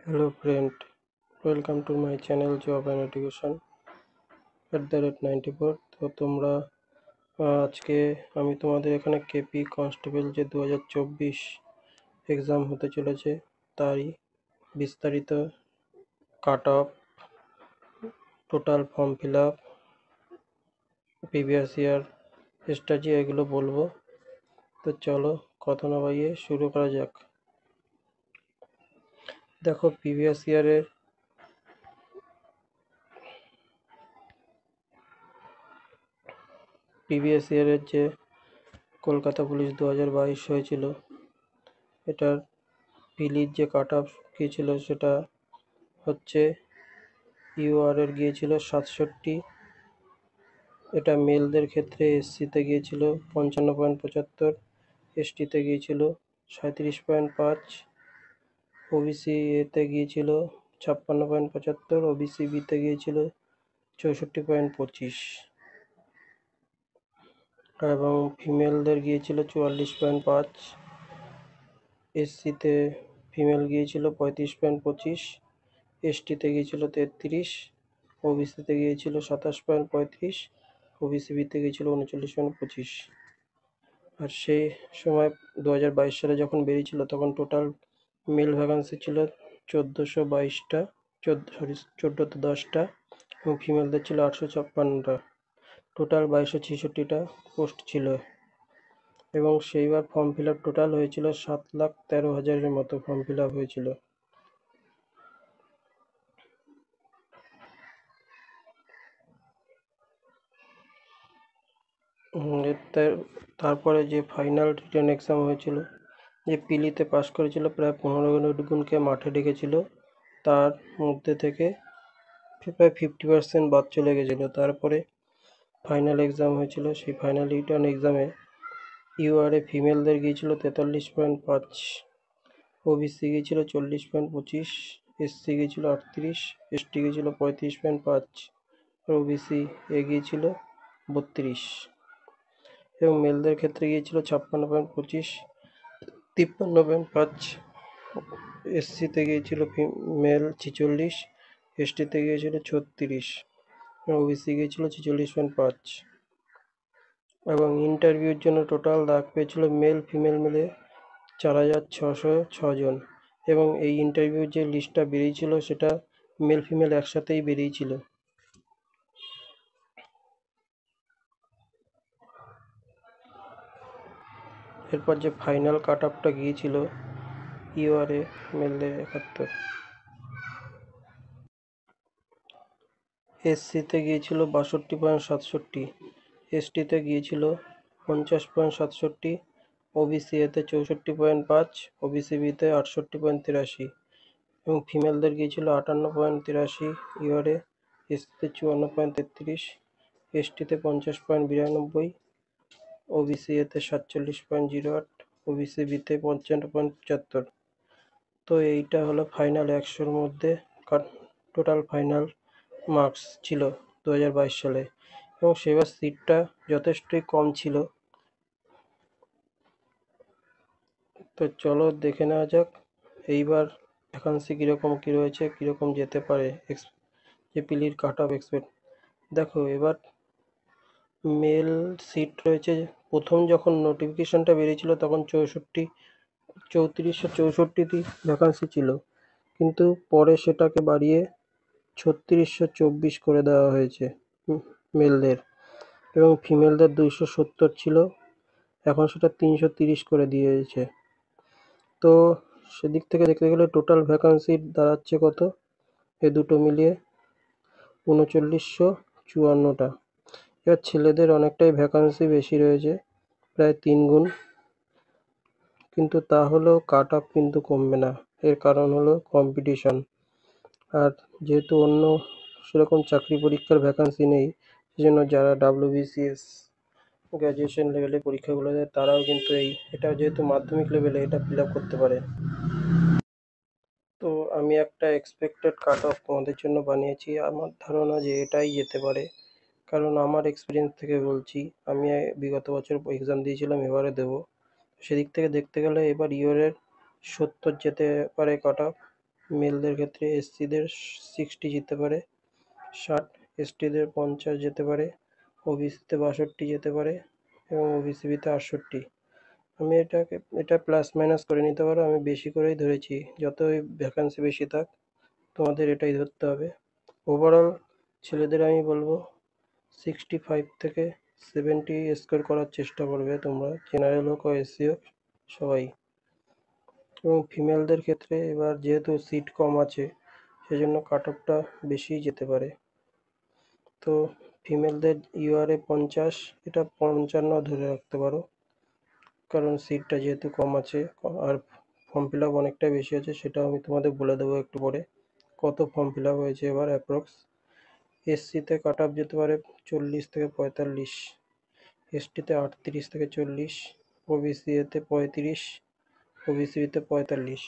Hello friend, welcome to my channel Job and Education @94। তো তোমরা আজকে আমি তোমাদের এখানে কেপি কনস্টেবল যে 2024 এক্সাম হতে চলেছে তারই বিস্তারিত cut off, total form fill up, previous year strategy এগুলো বলবো। তো চলো কথা না বাড়িয়ে শুরু করা যাক। দেখো প্রিভিয়াস ইয়ারের যে কলকাতা পুলিশ 2022 হয়েছিল, এটার পিলির যে কাট অফ গিয়েছিল সেটা হচ্ছে ইউআর এর গিয়েছিল 67। এটা মেলদের ক্ষেত্রে এসসিতে গিয়েছিল 55.75, এসটিতে গিয়েছিল 37.5, ওবিসি এতে গিয়েছিল 56.75, ওবিসি বিতে গিয়েছিল 64.25 এবং ফিমেলদের গিয়েছিল 44.5, এসসিতে ফিমেল গিয়েছিল 35.25, এসটিতে গিয়েছিল 33, ওবিসিতে গিয়েছিল 27.35, ওবিসি বিতে গিয়েছিল 39.25। আর সেই সময় 2022 সালে যখন বেরিয়েছিল তখন টোটাল মেল ভ্যাকান্সি ছিল 1410টা এবং ফিমেলদের ছিল 856টা। টোটাল 2266টা পোস্ট ছিল এবং সেইবার ফর্ম ফিল আপ টোটাল হয়েছিল 7,13,000-এর মতো ফর্ম ফিল আপ হয়েছিল। তারপরে যে ফাইনাল রিটেন এক্সাম হয়েছিল, যে পিলিতে পাশ করেছিল প্রায় 15 গুণকে মাঠে ডেকেছিল, তার মধ্যে থেকে প্রায় 50% বাদ চলে গেছিল। তারপরে ফাইনাল এক্সাম হয়েছিল, সেই ফাইনাল রিটার্ন এক্সামে ইউআরএ ফিমেলদের গিয়েছিল 43.5, ওবিসি গিয়েছিল 40.25, এসসি গিয়েছিল 38, এসটি গিয়েছিল 35.5 আর ওবিসি এ গিয়েছিল 32 এবং মেলদের ক্ষেত্রে গিয়েছিল 56.25, 53.5, এসসিতে গিয়েছিল মেল 46, এসটিতে গিয়েছিল 36 এবং ওবিসি গিয়েছিল 46.5 এবং ইন্টারভিউর জন্য টোটাল ডাক পেয়েছিল মেল ফিমেল মিলে 4,606 জন এবং এই ইন্টারভিউর যে লিস্টটা বেরিয়েছিল সেটা মেল ফিমেল একসাথেই বেরিয়েছিল। এরপর যে ফাইনাল কাট আপটা গিয়েছিল ইউআরএ মেলদের 71, এসসিতে গিয়েছিল 62.67, এসটিতে গিয়েছিল 50.67, ওবিসি এতে 64.5, ওবিসি বিতে 68.83 এবং ফিমেলদের গিয়েছিল 58.83 ইউআরএ, এসসিতে 54.33, এসটিতে 50.92, ওবিসি এতে 47.08, ওবিসি বিতে 55.75। তো এইটা হলো ফাইনাল 100-র মধ্যে টোটাল ফাইনাল মার্কস ছিল 2022 সালে এবং সেবার সিটটা যথেষ্টই কম ছিল। তো চলো দেখে নেওয়া যাক এইবার ভ্যাকান্সি কীরকম কী রয়েছে, কীরকম যেতে পারে যে পিলির কাট অফ এক্সপেক্ট। দেখো এবার মেল সিট রয়েছে, প্রথম যখন নোটিফিকেশনটা বেরিয়েছিল তখন 3464টি ভ্যাকান্সি ছিল, কিন্তু পরে সেটাকে বাড়িয়ে 3624 করে দেওয়া হয়েছে মেলদের এবং ফিমেলদের 270 ছিল, এখন সেটা 330 করে দিয়েছে। তো সেদিক থেকে দেখতে গেলে টোটাল ভ্যাকান্সি দাঁড়াচ্ছে কত, এ দুটো মিলিয়ে 3954টা। এবার ছেলেদের অনেকটাই ভ্যাকান্সি বেশি রয়েছে, প্রায় 3 গুণ, কিন্তু তা হলেও কাট অফ কিন্তু কমবে না। এর কারণ হলো কম্পিটিশন। আর যেহেতু অন্য সেরকম চাকরি পরীক্ষার ভ্যাকান্সি নেই, সেজন্য যারা WBCS গ্র্যাজুয়েশন লেভেলে পরীক্ষাগুলো দেয় তারাও কিন্তু এটা যেহেতু মাধ্যমিক লেভেলে, এটা ফিল আপ করতে পারে। তো আমি একটা এক্সপেক্টেড কাট অফ তোমাদের জন্য বানিয়েছি, আমার ধারণা যে এটাই যেতে পারে, কারণ আমার এক্সপিরিয়েন্স থেকে বলছি, আমি বিগত বছর এক্সাম দিয়েছিলাম, এবারে দেবো। সেদিক থেকে দেখতে গেলে এবার ইউআরের 70 যেতে পারে কাট অফ মেলদের ক্ষেত্রে এসসিদের 60 যেতে পারে, 60, এসটিদের 50 যেতে পারে, ওবিসিতে 62 যেতে পারে এবং ওবিসিবিতে 68। আমি এটা প্লাস মাইনাস করে নিতে পারো, আমি বেশি করেই ধরেছি, যতই ভ্যাকান্সি বেশি থাক তোমাদের এটাই ধরতে হবে। ওভারঅল ছেলেদের আমি বলবো 65 থেকে 70 স্কোর করার চেষ্টা করবে তোমরা, জেনারেল হোক ও এসসি হোক সবাই। এবং ফিমেলদের ক্ষেত্রে এবার যেহেতু সিট কম আছে সেজন্য কাট অফটা বেশিই যেতে পারে। তো ফিমেলদের ইউআরএ 50, এটা 55 ধরে রাখতে পারো, কারণ সিটটা যেহেতু কম আছে আর ফর্ম ফিল আপ অনেকটাই বেশি আছে, সেটাও আমি তোমাদের বলে দেবো একটু পরে কত ফর্ম ফিল আপ হয়েছে এবার অ্যাপ্রক্স। এসসিতে কাট অফ যেতে পারে 40 থেকে 45, এসটিতে 38 থেকে 40, ওবিসিতে 35, ওবিসিবিতে 45।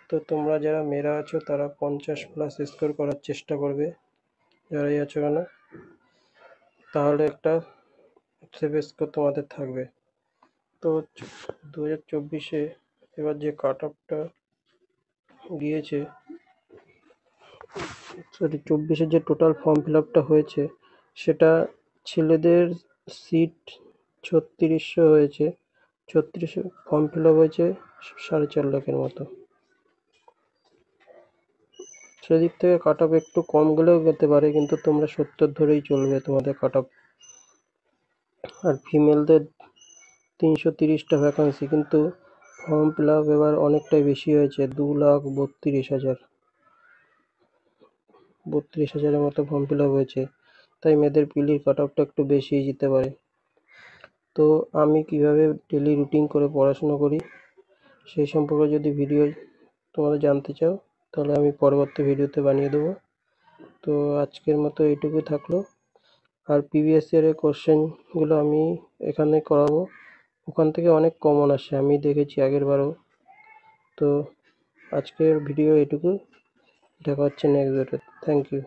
তো তোমরা যারা মেয়েরা আছো তারা 50 প্লাস স্কোর করার চেষ্টা করবে, যারাই আছো কেন, তাহলে একটা সেভ স্কোর তোমাদের থাকবে। তো 2024-এ এবার যে কাট অফটা গিয়েছে, সরি 24-এর যে টোটাল ফর্ম ফিল আপটা হয়েছে সেটা ছেলেদের সিট 3600 হয়েছে, 3600 ফর্ম ফিল আপ হয়েছে 4.5 লাখের মতো। সেদিক থেকে কাট অফ একটু কম গেলেও যেতে পারে, কিন্তু তোমরা 70 ধরেই চলবে তোমাদের কাট অফ। আর ফিমেলদের 330টা ভ্যাকান্সি, কিন্তু ফর্ম ফিল আপ এবার অনেকটাই বেশি হয়েছে, 2,32,000, 32,000-এর মতো ফর্ম ফিল আপ হয়েছে, তাই মেয়েদের পিলির কাট অফটা একটু বেশিই যেতে পারে। তো আমি কিভাবে ডেলি রুটিন করে পড়াশোনা করি সেই সম্পর্কে যদি ভিডিও তোমরা জানতে চাও তাহলে আমি পরবর্তী ভিডিওতে বানিয়ে দেবো। তো আজকের মতো এইটুকুই থাকলো। আর প্রিভিয়াস ইয়ারের কোশ্চেনগুলো আমি এখানে করাবো, ওখান থেকে অনেক কমন আসে, আমি দেখেছি আগের বারও। তো আজকের ভিডিও এটুকু, দেখা হচ্ছে নেক্সট ভিডিওতে। Thank you.